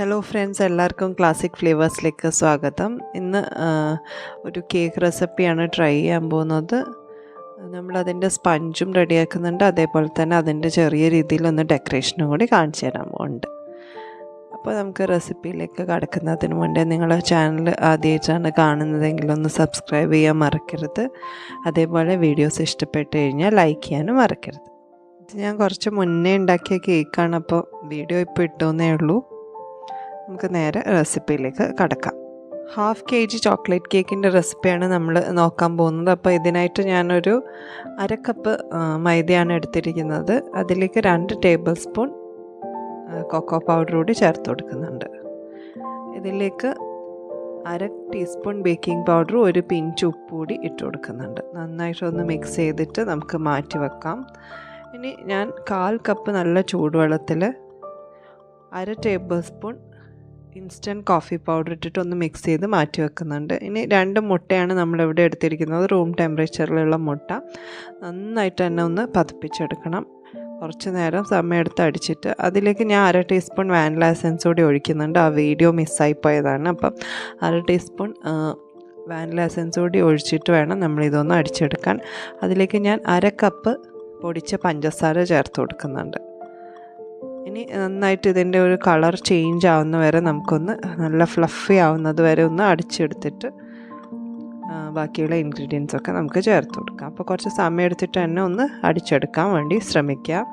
Hello friends, എല്ലാവർക്കും classic ഫ്ലേവേഴ്സിലേക്ക് സ്വാഗതം. ഇന്ന് ഒരു കേക്ക് റെസിപ്പിയാണ് ട്രൈ ചെയ്യാൻ പോകുന്നത്. നമ്മളതിൻ്റെ സ്പഞ്ചും റെഡിയാക്കുന്നുണ്ട്, അതേപോലെ തന്നെ അതിൻ്റെ ചെറിയ രീതിയിലൊന്ന് ഡെക്കറേഷനും കൂടി കാണിച്ചു തരാൻ പോകുന്നുണ്ട്. അപ്പോൾ നമുക്ക് റെസിപ്പിയിലേക്ക് കടക്കുന്നതിന് മുന്നേ നിങ്ങളുടെ ചാനൽ ആദ്യമായിട്ടാണ് കാണുന്നതെങ്കിൽ ഒന്ന് സബ്സ്ക്രൈബ് ചെയ്യാൻ മറക്കരുത്. അതേപോലെ വീഡിയോസ് ഇഷ്ടപ്പെട്ട് കഴിഞ്ഞാൽ ലൈക്ക് ചെയ്യാനും മറക്കരുത്. ഇത് ഞാൻ കുറച്ച് മുന്നേ ഉണ്ടാക്കിയ കേക്കാണ്, അപ്പോൾ വീഡിയോ ഇപ്പോൾ ഇട്ടുവെന്നേ ഉള്ളൂ. നമുക്ക് നേരെ റെസിപ്പിയിലേക്ക് കടക്കാം. 1/2 kg ചോക്ലേറ്റ് കേക്കിൻ്റെ റെസിപ്പിയാണ് നമ്മൾ നോക്കാൻ പോകുന്നത്. അപ്പോൾ ഇതിനായിട്ട് ഞാനൊരു 1/2 കപ്പ് മൈദയാണ് എടുത്തിരിക്കുന്നത്. അതിലേക്ക് 2 ടേബിൾ സ്പൂൺ കൊക്കോ പൗഡർ കൂടി ചേർത്ത് കൊടുക്കുന്നുണ്ട്. ഇതിലേക്ക് 1/2 ടീസ്പൂൺ ബേക്കിംഗ് പൗഡർ, 1 പിഞ്ച് ഉപ്പ് കൂടി ഇട്ട് കൊടുക്കുന്നുണ്ട്. നന്നായിട്ടൊന്ന് മിക്സ് ചെയ്തിട്ട് നമുക്ക് മാറ്റി വെക്കാം. ഇനി ഞാൻ 1/4 കപ്പ് നല്ല ചൂടുവെള്ളത്തിൽ 1/2 table spoon instant coffee powder ഇട്ടിട്ട് ഒന്ന് മിക്സ് ചെയ്ത് മാറ്റി വെക്കുന്നുണ്ട്. ഇനി 2 മുട്ടയാണ് നമ്മളിവിടെ എടുത്തിരിക്കുന്നത്. റൂം ടെമ്പറേച്ചറിലുള്ള മുട്ട നന്നായിട്ട് തന്നെ ഒന്ന് പതിപ്പിച്ചെടുക്കണം. കുറച്ച് നേരം സമയമെടുത്ത് അടിച്ചിട്ട് അതിലേക്ക് ഞാൻ 1/2 ടീസ്പൂൺ വാനില എസൻസ് കൂടി ഒഴിക്കുന്നുണ്ട്. ആ വീഡിയോ മിസ്സായി പോയതാണ്. അപ്പം 1/2 ടീസ്പൂൺ വാനില എസൻസ് കൂടി ഒഴിച്ചിട്ട് വേണം നമ്മളിതൊന്ന് അടിച്ചെടുക്കാൻ. അതിലേക്ക് ഞാൻ 1/2 കപ്പ് പൊടിച്ച പഞ്ചസാര ചേർത്ത് കൊടുക്കുന്നുണ്ട്. ഇനി നന്നായിട്ട് ഇതിൻ്റെ ഒരു കളർ ചേഞ്ച് ആവുന്ന വരെ നമുക്കൊന്ന് നല്ല ഫ്ലഫി ആവുന്നത് വരെ ഒന്ന് അടിച്ചെടുത്തിട്ട് ബാക്കിയുള്ള ഇൻഗ്രീഡിയൻസൊക്കെ നമുക്ക് ചേർത്ത് കൊടുക്കാം. അപ്പോൾ കുറച്ച് സമയം എടുത്തിട്ട് തന്നെ ഒന്ന് അടിച്ചെടുക്കാൻ വേണ്ടി ശ്രമിക്കുക.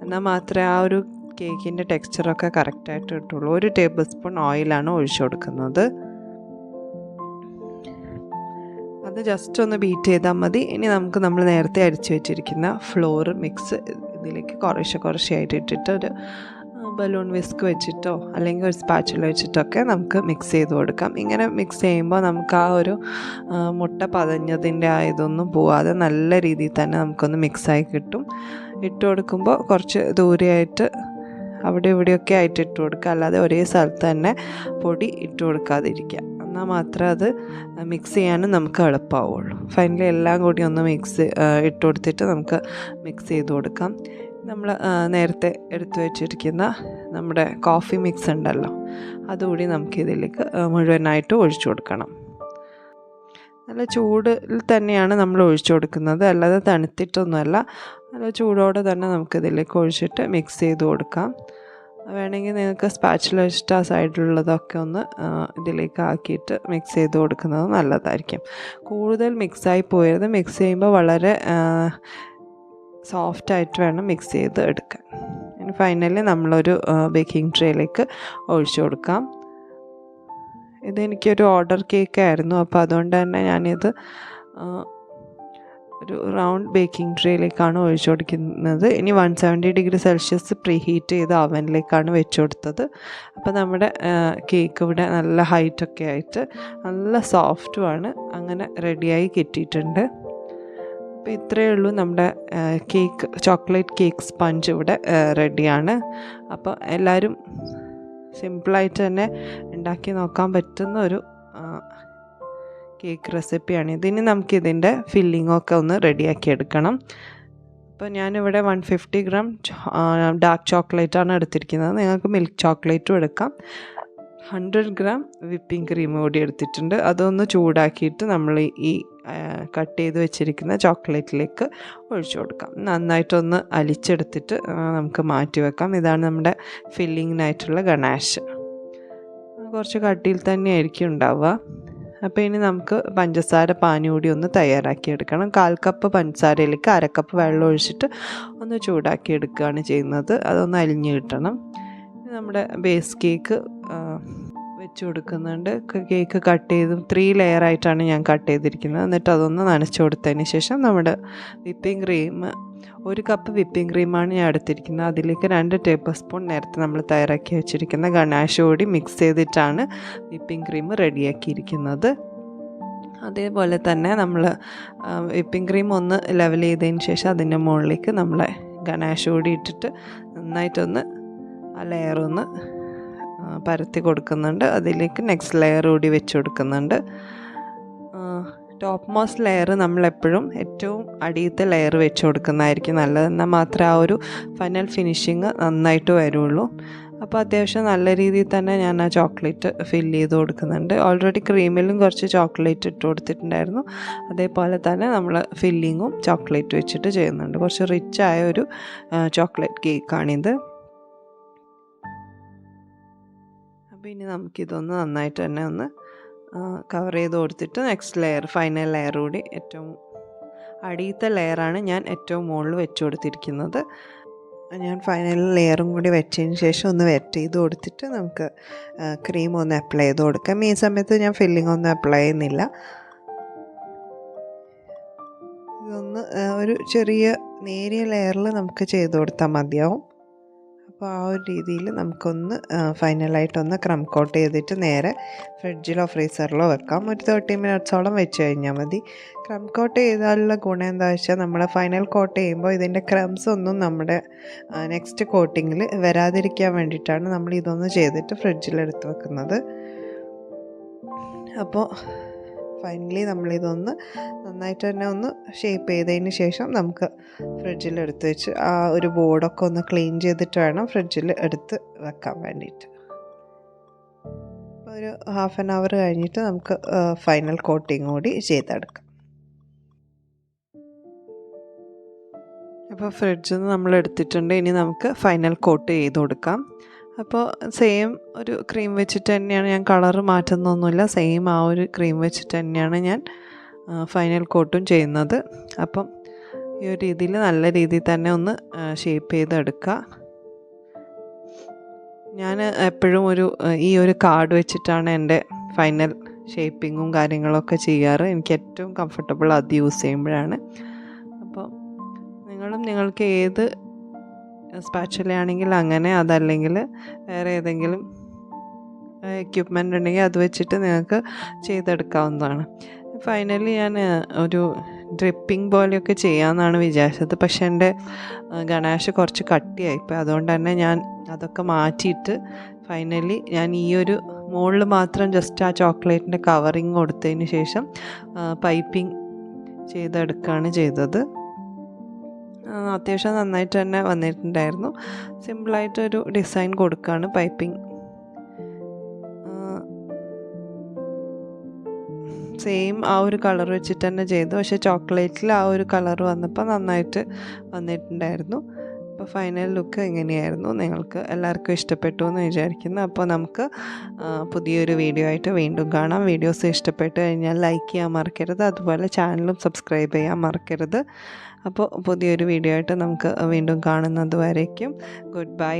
എന്നാൽ മാത്രമേ ആ ഒരു കേക്കിൻ്റെ ടെക്സ്ചറൊക്കെ കറക്റ്റായിട്ട് കിട്ടുള്ളൂ. 1 ടേബിൾ സ്പൂൺ ഓയിലാണ് ഒഴിച്ചു കൊടുക്കുന്നത്. അത് ജസ്റ്റ് ഒന്ന് ബീറ്റ് ചെയ്താൽ മതി. ഇനി നമുക്ക് നമ്മൾ നേരത്തെ അടിച്ചു വെച്ചിരിക്കുന്ന ഫ്ലോർ മിക്സ് ഇതിലേക്ക് കുറേശ്ശെയായിട്ട് ഇട്ടിട്ട് ഒരു ബലൂൺ വിസ്ക് വെച്ചിട്ടോ അല്ലെങ്കിൽ ഒരു സ്പാച്ചുല വെച്ചിട്ടൊക്കെ നമുക്ക് മിക്സ് ചെയ്ത് കൊടുക്കാം. ഇങ്ങനെ മിക്സ് ചെയ്യുമ്പോൾ നമുക്ക് ആ ഒരു മുട്ട പതഞ്ഞതിൻ്റെ ആ ഇതൊന്നും പോവാതെ നല്ല രീതിയിൽ തന്നെ നമുക്കൊന്ന് മിക്സായി കിട്ടും. ഇട്ട് കൊടുക്കുമ്പോൾ കുറച്ച് ദൂരെയായിട്ട് അവിടെ ഇവിടെയൊക്കെ ആയിട്ട് ഇട്ട് കൊടുക്കുക, അല്ലാതെ ഒരേ സ്ഥലത്ത് തന്നെ പൊടി ഇട്ട് കൊടുക്കാതിരിക്കുക. എന്നാൽ മാത്രമേ അത് മിക്സ് ചെയ്യാനും നമുക്ക് എളുപ്പമാവുള്ളൂ. ഫൈനലി എല്ലാം കൂടി ഒന്ന് ഇട്ട് കൊടുത്തിട്ട് നമുക്ക് മിക്സ് ചെയ്ത് കൊടുക്കാം. നമ്മൾ നേരത്തെ എടുത്തു വെച്ചിരിക്കുന്ന നമ്മുടെ കോഫി മിക്സ് ഉണ്ടല്ലോ, അതുകൂടി നമുക്കിതിലേക്ക് മുഴുവനായിട്ട് ഒഴിച്ചു കൊടുക്കണം. നല്ല ചൂടിൽ തന്നെയാണ് നമ്മൾ ഒഴിച്ചു കൊടുക്കുന്നത്, അല്ലാതെ തണുത്തിട്ടൊന്നുമല്ല. നല്ല ചൂടോടെ തന്നെ നമുക്കിതിലേക്ക് ഒഴിച്ചിട്ട് മിക്സ് ചെയ്ത് കൊടുക്കാം. വേണമെങ്കിൽ നിങ്ങൾക്ക് സ്പാച്ചുല വെച്ചിട്ട് ആ സൈഡിലുള്ളതൊക്കെ ഒന്ന് ഇതിലേക്ക് ആക്കിയിട്ട് മിക്സ് ചെയ്ത് കൊടുക്കുന്നത് നല്ലതായിരിക്കും. കൂടുതൽ മിക്സായി പോയത് മിക്സ് ചെയ്യുമ്പോൾ വളരെ സോഫ്റ്റായിട്ട് വേണം മിക്സ് ചെയ്ത് എടുക്കാൻ. ഇനി ഫൈനലി നമ്മളൊരു ബേക്കിംഗ് ട്രേയിലേക്ക് ഒഴിച്ചു കൊടുക്കാം. ഇതെനിക്കൊരു ഓർഡർ കേക്കായിരുന്നു, അപ്പോൾ അതുകൊണ്ട് തന്നെ ഞാനിത് ഒരു റൗണ്ട് ബേക്കിംഗ് ട്രേയിലേക്കാണ് ഒഴിച്ചു കൊടുക്കുന്നത്. ഇനി 170 ഡിഗ്രി സെൽഷ്യസ് പ്രീ ഹീറ്റ് ചെയ്ത് അവനിലേക്കാണ് വെച്ച് കൊടുത്തത്. അപ്പോൾ നമ്മുടെ കേക്ക് ഇവിടെ നല്ല ഹൈറ്റൊക്കെ ആയിട്ട് നല്ല സോഫ്റ്റുമാണ്, അങ്ങനെ റെഡിയായി കിട്ടിയിട്ടുണ്ട്. അപ്പോൾ ഇത്രയേ ഉള്ളൂ, നമ്മുടെ ചോക്ലേറ്റ് കേക്ക് സ്പഞ്ച് ഇവിടെ റെഡിയാണ്. അപ്പോൾ എല്ലാവരും സിമ്പിളായിട്ട് തന്നെ ഉണ്ടാക്കി നോക്കാൻ പറ്റുന്ന ഒരു കേക്ക് റെസിപ്പിയാണ്. ഇതിന് നമുക്കിതിൻ്റെ ഫില്ലിങ്ങൊക്കെ ഒന്ന് റെഡിയാക്കി എടുക്കണം. അപ്പോൾ ഞാനിവിടെ 150 ഗ്രാം ഡാർക്ക് ചോക്ലേറ്റാണ് എടുത്തിരിക്കുന്നത്. നിങ്ങൾക്ക് മിൽക്ക് ചോക്ലേറ്റും എടുക്കാം. 100 ഗ്രാം വിപ്പിംഗ് ക്രീം കൂടി എടുത്തിട്ടുണ്ട്. അതൊന്ന് ചൂടാക്കിയിട്ട് നമ്മൾ ഈ കട്ട് ചെയ്ത് വെച്ചിരിക്കുന്ന ചോക്ലേറ്റിലേക്ക് ഒഴിച്ചു കൊടുക്കാം. നന്നായിട്ടൊന്ന് അലിച്ചെടുത്തിട്ട് നമുക്ക് മാറ്റി വെക്കാം. ഇതാണ് നമ്മുടെ ഫില്ലിങ്ങിനായിട്ടുള്ള ഗണാഷ്. കുറച്ച് കട്ടിയിൽ തന്നെയായിരിക്കും ഉണ്ടാവുക. അപ്പോൾ ഇനി നമുക്ക് പഞ്ചസാര പാനി കൂടി ഒന്ന് തയ്യാറാക്കിയെടുക്കണം. 1/4 കപ്പ് പഞ്ചസാരയിലേക്ക് 1/2 കപ്പ് വെള്ളം ഒഴിച്ചിട്ട് ഒന്ന് ചൂടാക്കി എടുക്കുകയാണ് ചെയ്യുന്നത്. അതൊന്ന് അലിഞ്ഞ് കിട്ടണം. നമ്മുടെ ബേസ് കേക്ക് വെച്ച് കൊടുക്കുന്നുണ്ട്. കേക്ക് കട്ട് ചെയ്ത് 3 ലെയറായിട്ടാണ് ഞാൻ കട്ട് ചെയ്തിരിക്കുന്നത്. എന്നിട്ട് അതൊന്ന് നനച്ച് കൊടുത്തതിന് ശേഷം നമ്മുടെ വിപ്പിംഗ് ക്രീം, 1 കപ്പ് വിപ്പിംഗ് ക്രീമാണ് ഞാൻ എടുത്തിരിക്കുന്നത്. അതിലേക്ക് 2 ടേബിൾ സ്പൂൺ നേരത്തെ നമ്മൾ തയ്യാറാക്കി വെച്ചിരിക്കുന്ന ഗണാഷ് കൂടി മിക്സ് ചെയ്തിട്ടാണ് വിപ്പിംഗ് ക്രീം റെഡിയാക്കിയിരിക്കുന്നത്. അതേപോലെ തന്നെ നമ്മൾ വിപ്പിംഗ് ക്രീം ഒന്ന് ലെവൽ ചെയ്തതിന് ശേഷം അതിൻ്റെ മുകളിലേക്ക് നമ്മളെ ഗണാഷ് കൂടി ഇട്ടിട്ട് നന്നായിട്ടൊന്ന് ആ ലെയറൊന്ന് പരത്തി കൊടുക്കുന്നുണ്ട്. അതിലേക്ക് നെക്സ്റ്റ് ലെയർ കൂടി വെച്ച് കൊടുക്കുന്നുണ്ട്. ടോപ്പ് മോസ്റ്റ് ലെയർ നമ്മളെപ്പോഴും ഏറ്റവും അടിയത്തെ ലെയർ വെച്ച് കൊടുക്കുന്നതായിരിക്കും നല്ലത്. എന്നാൽ മാത്രമേ ആ ഒരു ഫൈനൽ ഫിനിഷിങ് നന്നായിട്ട് വരുള്ളൂ. അപ്പോൾ അത്യാവശ്യം നല്ല രീതിയിൽ തന്നെ ഞാൻ ആ ചോക്ലേറ്റ് ഫില്ല് ചെയ്ത് കൊടുക്കുന്നുണ്ട്. ഓൾറെഡി ക്രീമിലും കുറച്ച് ചോക്ലേറ്റ് ഇട്ട് കൊടുത്തിട്ടുണ്ടായിരുന്നു. അതേപോലെ തന്നെ നമ്മൾ ഫില്ലിങ്ങും ചോക്ലേറ്റ് വെച്ചിട്ട് ചെയ്യുന്നുണ്ട്. കുറച്ച് റിച്ച് ആയ ഒരു ചോക്ലേറ്റ് കേക്കാണിത്. അപ്പോൾ ഇനി നമുക്കിതൊന്ന് നന്നായിട്ട് തന്നെ ഒന്ന് കവർ ചെയ്ത് കൊടുത്തിട്ട് നെക്സ്റ്റ് ലെയർ, ഫൈനൽ ലെയർ കൂടി ഏറ്റവും അടിയത്തെ ലെയറാണ് ഞാൻ ഏറ്റവും മുകളിൽ വെച്ച് കൊടുത്തിരിക്കുന്നത്. ഞാൻ ഫൈനൽ ലെയറും കൂടി വെച്ചതിന് ശേഷം ഒന്ന് വെറ്റ് ചെയ്ത് കൊടുത്തിട്ട് നമുക്ക് ക്രീം ഒന്ന് അപ്ലൈ ചെയ്ത് കൊടുക്കാം. ഈ സമയത്ത് ഞാൻ ഫില്ലിംഗ് ഒന്നും അപ്ലൈ ചെയ്യുന്നില്ല. ഇതൊന്ന് ഒരു ചെറിയ നേരിയ ലെയറിൽ നമുക്ക് ചെയ്ത് കൊടുത്താൽ മതിയാവും. അപ്പോൾ ആ ഒരു രീതിയിൽ നമുക്കൊന്ന് ഫൈനലായിട്ടൊന്ന് ക്രം കോട്ട് ചെയ്തിട്ട് നേരെ ഫ്രിഡ്ജിലോ ഫ്രീസറിലോ വെക്കാം. ഒരു 30 മിനിറ്റ്സോളം വെച്ച് കഴിഞ്ഞാൽ മതി. ക്രം കോട്ട് ചെയ്താലുള്ള ഗുണം എന്താ വെച്ചാൽ നമ്മൾ ഫൈനൽ കോട്ട് ചെയ്യുമ്പോൾ ഇതിൻ്റെ ക്രംസ് ഒന്നും നമ്മുടെ നെക്സ്റ്റ് കോട്ടിങ്ങിൽ വരാതിരിക്കാൻ വേണ്ടിയിട്ടാണ് നമ്മൾ ഇതൊന്ന് ചെയ്തിട്ട് ഫ്രിഡ്ജിലെടുത്ത് വെക്കുന്നത്. അപ്പോൾ ഫൈനലി നമ്മളിതൊന്ന് നന്നായിട്ട് തന്നെ ഒന്ന് ഷേപ്പ് ചെയ്തതിന് ശേഷം നമുക്ക് ഫ്രിഡ്ജിൽ എടുത്ത് വെച്ച് ആ ഒരു ബോർഡൊക്കെ ഒന്ന് ക്ലീൻ ചെയ്തിട്ട് വേണം ഫ്രിഡ്ജിൽ എടുത്ത് വെക്കാൻ വേണ്ടിയിട്ട്. ഒരു ഹാഫ് ആൻ അവർ കഴിഞ്ഞിട്ട് നമുക്ക് ഫൈനൽ കോട്ടിങ് കൂടി ചെയ്തെടുക്കാം. അപ്പോൾ ഫ്രിഡ്ജിൽ നിന്ന് നമ്മൾ എടുത്തിട്ടുണ്ട്. ഇനി നമുക്ക് ഫൈനൽ കോട്ട് ചെയ്ത് കൊടുക്കാം. അപ്പോൾ സെയിം ഒരു ക്രീം വെച്ചിട്ട് തന്നെയാണ് ഞാൻ കളറ് മാറ്റുന്നൊന്നുമില്ല. സെയിം ആ ഒരു ക്രീം വെച്ചിട്ട് തന്നെയാണ് ഞാൻ ഫൈനൽ കോട്ടും ചെയ്യുന്നത്. അപ്പം ഈ ഒരു രീതിയിൽ നല്ല രീതിയിൽ തന്നെ ഒന്ന് ഷേപ്പ് ചെയ്തെടുക്കുക. ഞാൻ എപ്പോഴും ഈ ഒരു കാർഡ് വെച്ചിട്ടാണ് എൻ്റെ ഫൈനൽ ഷേപ്പിങ്ങും കാര്യങ്ങളൊക്കെ ചെയ്യാറ്. എനിക്ക് ഏറ്റവും കംഫർട്ടബിൾ അത് യൂസ് ചെയ്യുമ്പോഴാണ്. അപ്പം നിങ്ങൾക്ക് ഏത് സ്പാച്ചുലയാണെങ്കിൽ അങ്ങനെ, അതല്ലെങ്കിൽ വേറെ ഏതെങ്കിലും എക്യുപ്മെൻ്റ് ഉണ്ടെങ്കിൽ അത് വെച്ചിട്ട് നിങ്ങൾക്ക് ചെയ്തെടുക്കാവുന്നതാണ്. ഫൈനലി ഞാൻ ഒരു ഡ്രിപ്പിംഗ് പോലെയൊക്കെ ചെയ്യാമെന്നാണ് വിചാരിച്ചത്. പക്ഷേ എൻ്റെ ഗണേഷ് കുറച്ച് കട്ടിയായിപ്പോയി. അതുകൊണ്ട് തന്നെ ഞാൻ അതൊക്കെ മാറ്റിയിട്ട് ഫൈനലി ഞാൻ ഈ ഒരു മുകളിൽ മാത്രം ജസ്റ്റ് ആ ചോക്ലേറ്റിൻ്റെ കവറിങ് കൊടുത്തതിന് ശേഷം പൈപ്പിംഗ് ചെയ്തെടുക്കുകയാണ് ചെയ്തത്. അത്യാവശ്യം നന്നായിട്ട് തന്നെ വന്നിട്ടുണ്ടായിരുന്നു. സിമ്പിളായിട്ടൊരു ഡിസൈൻ കൊടുക്കുകയാണ്. പൈപ്പിംഗ് സെയിം ആ ഒരു കളർ വെച്ചിട്ട് തന്നെ ചെയ്തു. പക്ഷേ ചോക്ലേറ്റിൽ ആ ഒരു കളർ വന്നപ്പോൾ നന്നായിട്ട് വന്നിട്ടുണ്ടായിരുന്നു. അപ്പോൾ ഫൈനൽ ലുക്ക് എങ്ങനെയായിരുന്നു, നിങ്ങൾക്ക് എല്ലാവർക്കും ഇഷ്ടപ്പെട്ടു എന്ന് വിചാരിക്കുന്നു. അപ്പോൾ നമുക്ക് പുതിയൊരു വീഡിയോ ആയിട്ട് വീണ്ടും കാണാം. വീഡിയോസ് ഇഷ്ടപ്പെട്ട് കഴിഞ്ഞാൽ ലൈക്ക് ചെയ്യാൻ മറക്കരുത്. അതുപോലെ ചാനലും സബ്സ്ക്രൈബ് ചെയ്യാൻ മറക്കരുത്. അപ്പോൾ പുതിയൊരു വീഡിയോ ആയിട്ട് നമുക്ക് വീണ്ടും കാണുന്നത് വരേക്കും ഗുഡ് ബൈ.